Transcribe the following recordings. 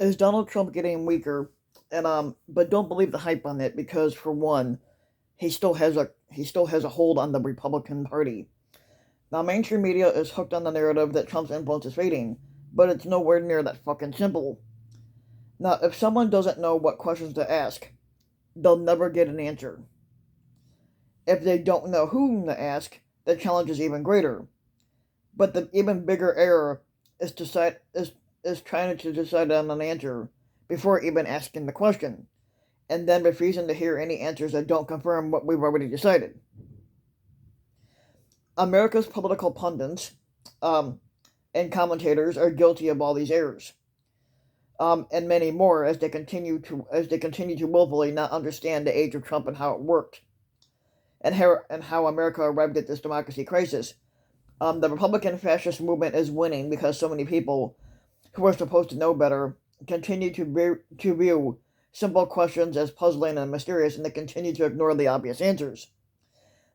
is Donald Trump getting weaker? And but don't believe the hype on it because for one, he still has a hold on the Republican Party. Now, mainstream media is hooked on the narrative that Trump's influence is fading, but it's nowhere near that fucking simple. Now, if someone doesn't know what questions to ask, they'll never get an answer. If they don't know whom to ask, the challenge is even greater. But the even bigger error is is trying to decide on an answer before even asking the question, and then refusing to hear any answers that don't confirm what we've already decided. America's political pundits um, and commentators are guilty of all these errors, and many more as they continue to willfully not understand the age of Trump and how it worked, and how America arrived at this democracy crisis. The Republican fascist movement is winning because so many people who are supposed to know better continue to view simple questions as puzzling and mysterious, and they continue to ignore the obvious answers.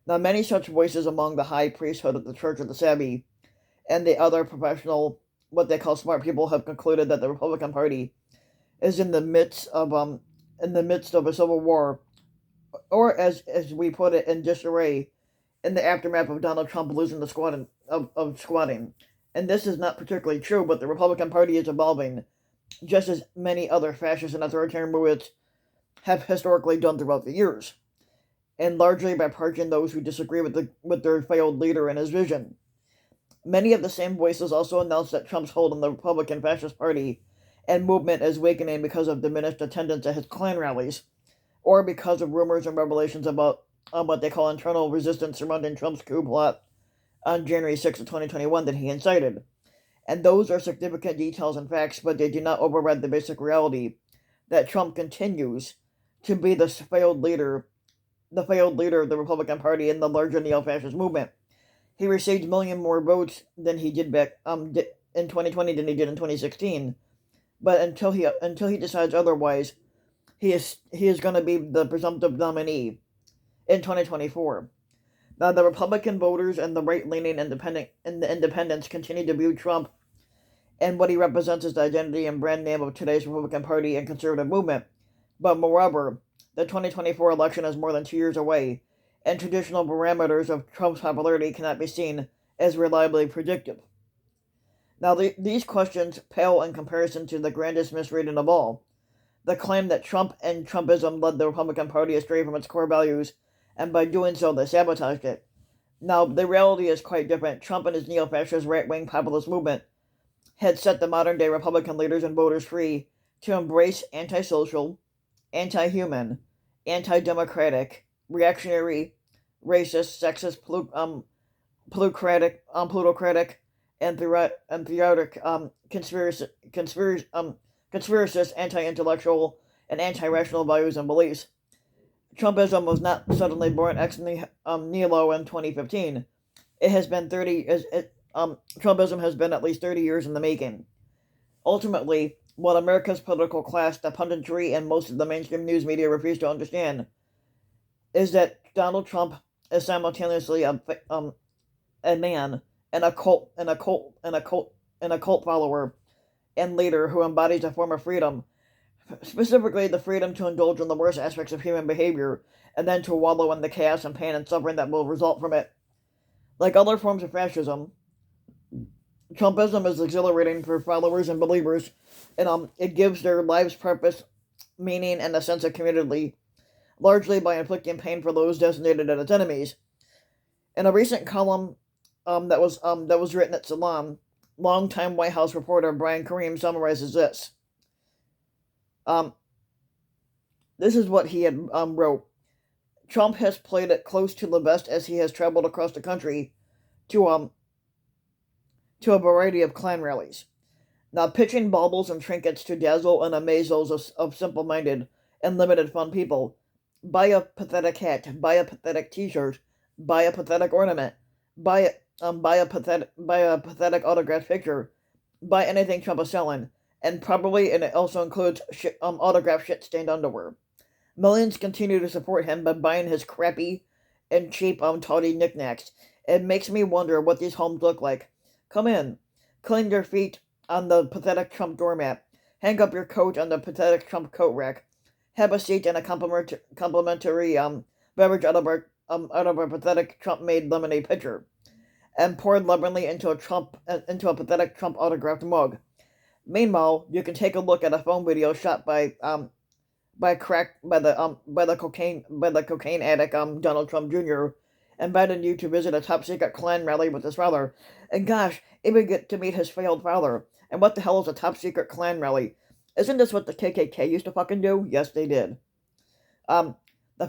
Now, many such voices among the high priesthood of the Church of the Savvy and the other professional, what they call smart people, have concluded that the Republican Party is in the midst of a civil war, or as we put it, in disarray, in the aftermath of Donald Trump losing the squatting. And this is not particularly true, but the Republican Party is evolving, just as many other fascist and authoritarian movements have historically done throughout the years, and largely by purging those who disagree with their failed leader and his vision. Many of the same voices also announced that Trump's hold on the Republican Fascist Party and movement is weakening because of diminished attendance at his Klan rallies, or because of rumors and revelations about what they call internal resistance surrounding Trump's coup plot on January 6th of 2021 that he incited. And those are significant details and facts, but they do not override the basic reality that Trump continues to be the failed leader of the Republican Party and the larger neo-fascist movement. He received a million more votes than he did back in 2020 than he did in 2016. But until he decides otherwise, he is going to be the presumptive nominee in 2024. Now, the Republican voters and the right-leaning independents continue to view Trump and what he represents as the identity and brand name of today's Republican Party and conservative movement. But moreover, the 2024 election is more than 2 years away, and traditional parameters of Trump's popularity cannot be seen as reliably predictive. Now, these questions pale in comparison to the grandest misreading of all, the claim that Trump and Trumpism led the Republican Party astray from its core values, and by doing so, they sabotaged it. Now, the reality is quite different. Trump and his neo-fascist right-wing populist movement had set the modern-day Republican leaders and voters free to embrace antisocial, anti-human, anti-democratic, reactionary, racist, sexist, plutocratic, and theoretic conspiracist, anti-intellectual, and anti-rational values and beliefs. Trumpism was not suddenly born ex nihilo in 2015. It has been 30. Trumpism has been at least 30 years in the making. Ultimately, what America's political class, the punditry, and most of the mainstream news media refuse to understand is that Donald Trump is simultaneously a man and a cult follower and leader who embodies a form of freedom, specifically the freedom to indulge in the worst aspects of human behavior and then to wallow in the chaos and pain and suffering that will result from it. Like other forms of fascism, Trumpism is exhilarating for followers and believers, and it gives their lives purpose, meaning, and a sense of community, largely by inflicting pain for those designated as its enemies. In a recent column that was written at Salon, longtime White House reporter Brian Kareem summarizes this. Um, this is what he had wrote. Trump has played it close to the vest as he has traveled across the country to to a variety of Klan rallies. Now, pitching baubles and trinkets to dazzle and amaze those of simple-minded and limited fun people. Buy a pathetic hat, buy a pathetic T-shirt, buy a pathetic ornament, buy a pathetic autographed picture, buy anything Trump is selling, and it also includes autographed shit-stained underwear. Millions continue to support him by buying his crappy and cheap tawdry knickknacks. It makes me wonder what these homes look like. Come in, clean your feet on the pathetic Trump doormat. hang up your coat on the pathetic Trump coat rack, have a seat and a complimentary beverage out of a pathetic Trump-made lemonade pitcher, and poured lovingly into a pathetic Trump autographed mug. Meanwhile, you can take a look at a phone video shot by the cocaine addict Donald Trump Jr. inviting you to visit a top secret Klan rally with his father, and gosh, even get to meet his failed father. And what the hell is a top secret Klan rally? Isn't this what the KKK used to fucking do? Yes, they did. The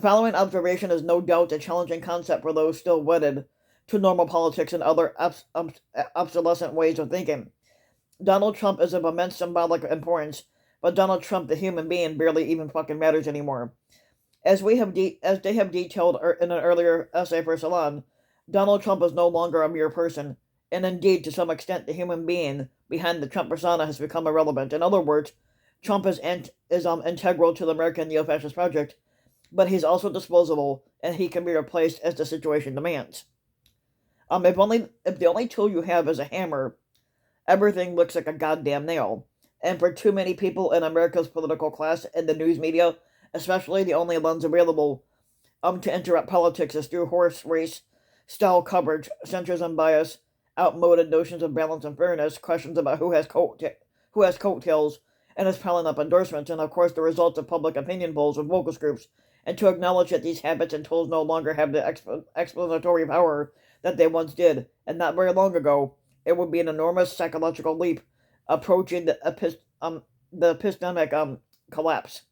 following observation is no doubt a challenging concept for those still wedded to normal politics and other obsolescent ways of thinking. Donald Trump is of immense symbolic importance, but Donald Trump, the human being, barely even fucking matters anymore. As they have detailed in an earlier essay for Salon, Donald Trump is no longer a mere person, and indeed, to some extent, the human being behind the Trump persona has become irrelevant. In other words, Trump is integral to the American neo-fascist project, but he's also disposable, and he can be replaced as the situation demands. If the only tool you have is a hammer, everything looks like a goddamn nail. And for too many people in America's political class and the news media, especially, the only lens available to interrupt politics is through horse race style coverage, centrism bias, outmoded notions of balance and fairness, questions about who has coattails, and is piling up endorsements, and of course the results of public opinion polls with focus groups. And to acknowledge that these habits and tools no longer have the explanatory power that they once did, and not very long ago, it would be an enormous psychological leap approaching the epistemic collapse.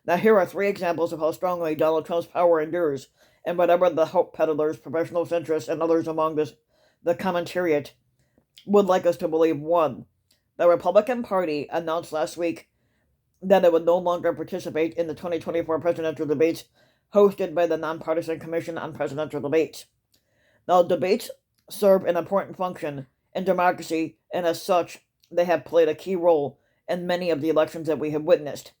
Now, here are 3 examples of how strongly Donald Trump's power endures, and whatever the hope peddlers, professional centrists, and others among the commentariat would like us to believe. 1. The Republican Party announced last week that it would no longer participate in the 2024 presidential debates hosted by the Nonpartisan Commission on Presidential Debates. Now, debates serve an important function in democracy, and as such, they have played a key role in many of the elections that we have witnessed.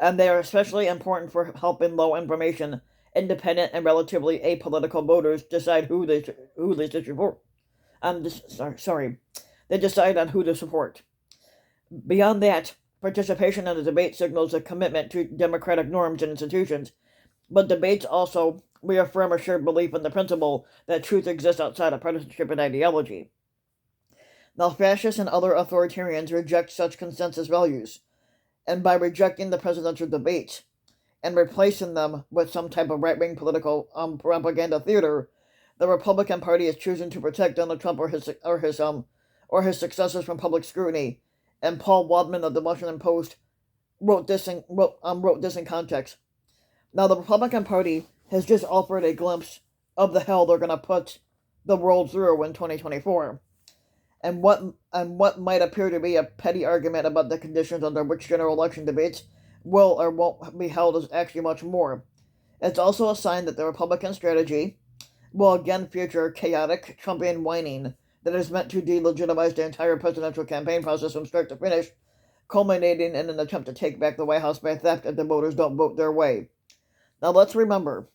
And they are especially important for helping low information, independent, and relatively apolitical voters decide who they should support. They decide on who to support. Beyond that, participation in the debate signals a commitment to democratic norms and institutions, but debates also reaffirm a shared belief in the principle that truth exists outside of partisanship and ideology. Now, fascists and other authoritarians reject such consensus values, and by rejecting the presidential debates and replacing them with some type of right-wing political propaganda theater, the Republican Party is choosing to protect Donald Trump or his successors from public scrutiny. And Paul Waldman of the Washington Post wrote this in context. Now, the Republican Party has just offered a glimpse of the hell they're going to put the world through in 2024. And what might appear to be a petty argument about the conditions under which general election debates will or won't be held is actually much more. It's also a sign that the Republican strategy will again feature chaotic Trumpian whining that is meant to delegitimize the entire presidential campaign process from start to finish, culminating in an attempt to take back the White House by theft if the voters don't vote their way. Now, let's remember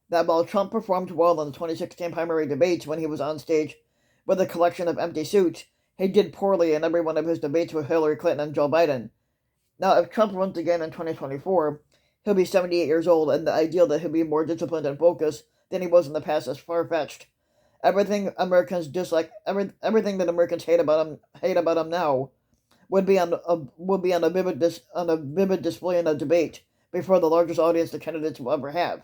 that while Trump performed well in the 2016 primary debates when he was on stage with a collection of empty suits, he did poorly in every one of his debates with Hillary Clinton and Joe Biden. Now, if Trump runs again in 2024, he'll be 78 years old, and the idea that he'll be more disciplined and focused than he was in the past is far-fetched. Everything Americans dislike, everything that Americans hate about him now, would be on a vivid display in a debate before the largest audience the candidates will ever have.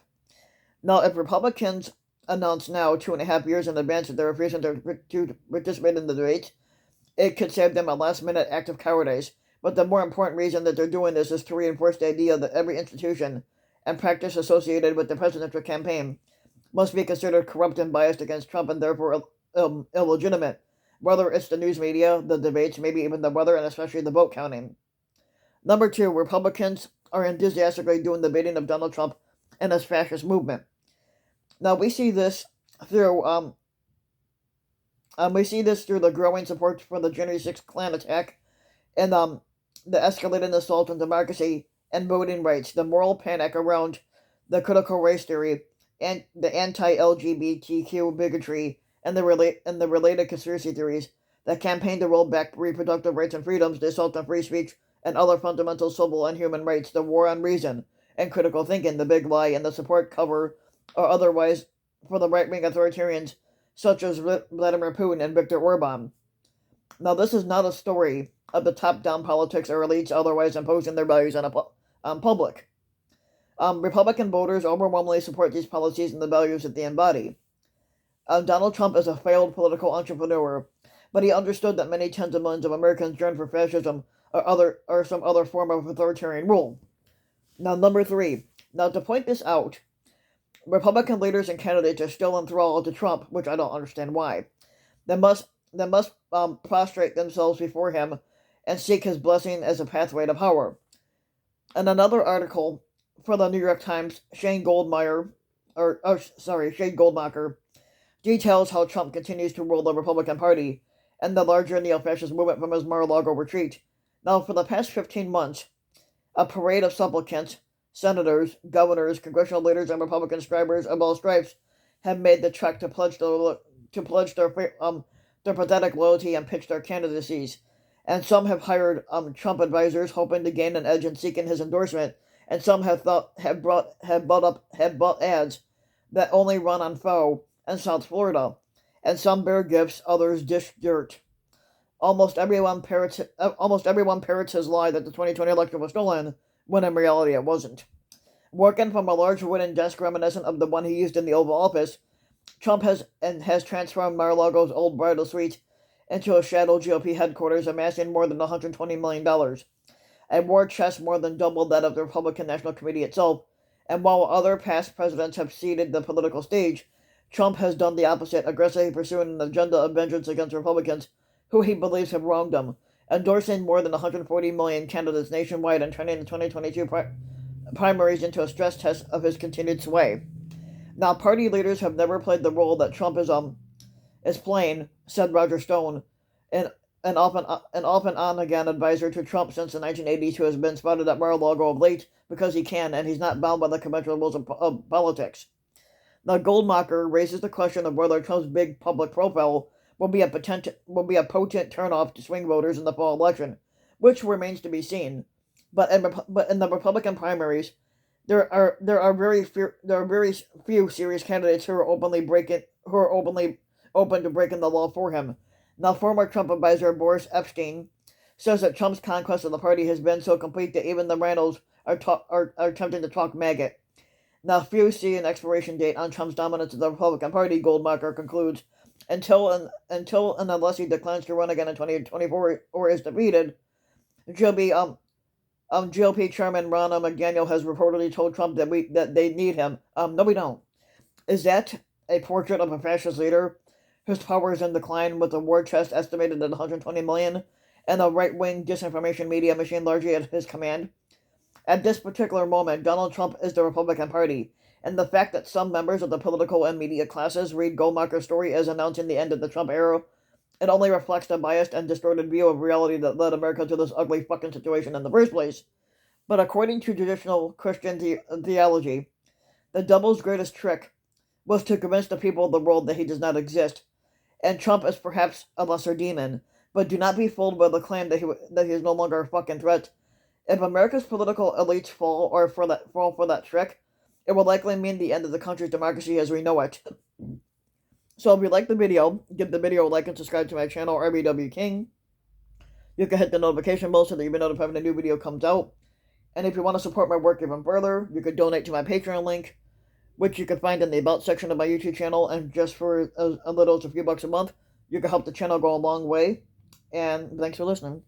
Now, if Republicans announce now 2.5 years in advance that they're refusing to participate in the debate, it could save them a last-minute act of cowardice. But the more important reason that they're doing this is to reinforce the idea that every institution and practice associated with the presidential campaign must be considered corrupt and biased against Trump and therefore illegitimate, whether it's the news media, the debates, maybe even the weather, and especially the vote counting. Number 2, Republicans are enthusiastically doing the bidding of Donald Trump and his fascist movement. Now, we see this through the growing support for the January 6th Klan attack and the escalating assault on democracy and voting rights, the moral panic around the critical race theory, and the anti-LGBTQ bigotry, and the related conspiracy theories, that campaigned to roll back reproductive rights and freedoms, the assault on free speech, and other fundamental civil and human rights, the war on reason and critical thinking, the big lie, and the support cover or otherwise for the right-wing authoritarians such as Vladimir Putin and Viktor Orban. Now, this is not a story of the top-down politics or elites otherwise imposing their values on public. Republican voters overwhelmingly support these policies and the values that they embody. Donald Trump is a failed political entrepreneur, but he understood that many tens of millions of Americans yearn for fascism or some other form of authoritarian rule. Now, number 3. Now, to point this out, Republican leaders and candidates are still enthralled to Trump, which I don't understand why. They must prostrate themselves before him and seek his blessing as a pathway to power. In another article for the New York Times, Shane Goldmacher details how Trump continues to rule the Republican Party and the larger neo-fascist movement from his Mar-a-Lago retreat. Now, for the past 15 months, a parade of supplicants, senators, governors, congressional leaders, and Republican scribers of all stripes have made the trek to pledge their pathetic loyalty and pitch their candidacies. And some have hired Trump advisors, hoping to gain an edge in seeking his endorsement. And some have bought ads that only run on Foe and South Florida. And some bear gifts, others dish dirt. Almost everyone parrots his lie that the 2020 election was stolen, when in reality it wasn't. Working from a large wooden desk reminiscent of the one he used in the Oval Office, Trump has transformed Mar-a-Lago's old bridal suite into a shadow GOP headquarters, amassing more than $120 million. A war chest more than double that of the Republican National Committee itself, and while other past presidents have ceded the political stage, Trump has done the opposite, aggressively pursuing an agenda of vengeance against Republicans who he believes have wronged him, endorsing more than 140 million candidates nationwide and turning the 2022 primaries into a stress test of his continued sway. Now, party leaders have never played the role that Trump is playing, said Roger Stone, an often on-again advisor to Trump since the 1980s, who has been spotted at Mar-a-Lago of late because he can, and he's not bound by the conventional rules of politics. Now, Goldmacher raises the question of whether Trump's big public profile will be a potent turnoff to swing voters in the fall election, which remains to be seen. But in the Republican primaries, there are very few serious candidates who are openly open to breaking the law for him. Now, former Trump advisor Boris Epshteyn says that Trump's conquest of the party has been so complete that even the Randalls are attempting to talk maggot. Now, few see an expiration date on Trump's dominance of the Republican Party, Goldmacher concludes, until and unless he declines to run again in 2024 or is defeated. GOP Chairman Ronna McDaniel has reportedly told Trump that they need him. No, we don't. Is that a portrait of a fascist leader whose power is in decline, with a war chest estimated at 120 million and a right-wing disinformation media machine largely at his command? At this particular moment, Donald Trump is the Republican Party, and the fact that some members of the political and media classes read Goldmacher's story as announcing the end of the Trump era, it only reflects the biased and distorted view of reality that led America to this ugly fucking situation in the first place. But according to traditional Christian theology, the devil's greatest trick was to convince the people of the world that he does not exist, and Trump is perhaps a lesser demon, but do not be fooled by the claim that he is no longer a fucking threat. If America's political elites fall for that trick, it will likely mean the end of the country's democracy as we know it. So if you like the video, give the video a like and subscribe to my channel, RBW King. You can hit the notification bell so that you'll be notified when a new video comes out. And if you want to support my work even further, you could donate to my Patreon link, which you can find in the About section of my YouTube channel, and just for as little as a few bucks a month, you can help the channel go a long way. And thanks for listening.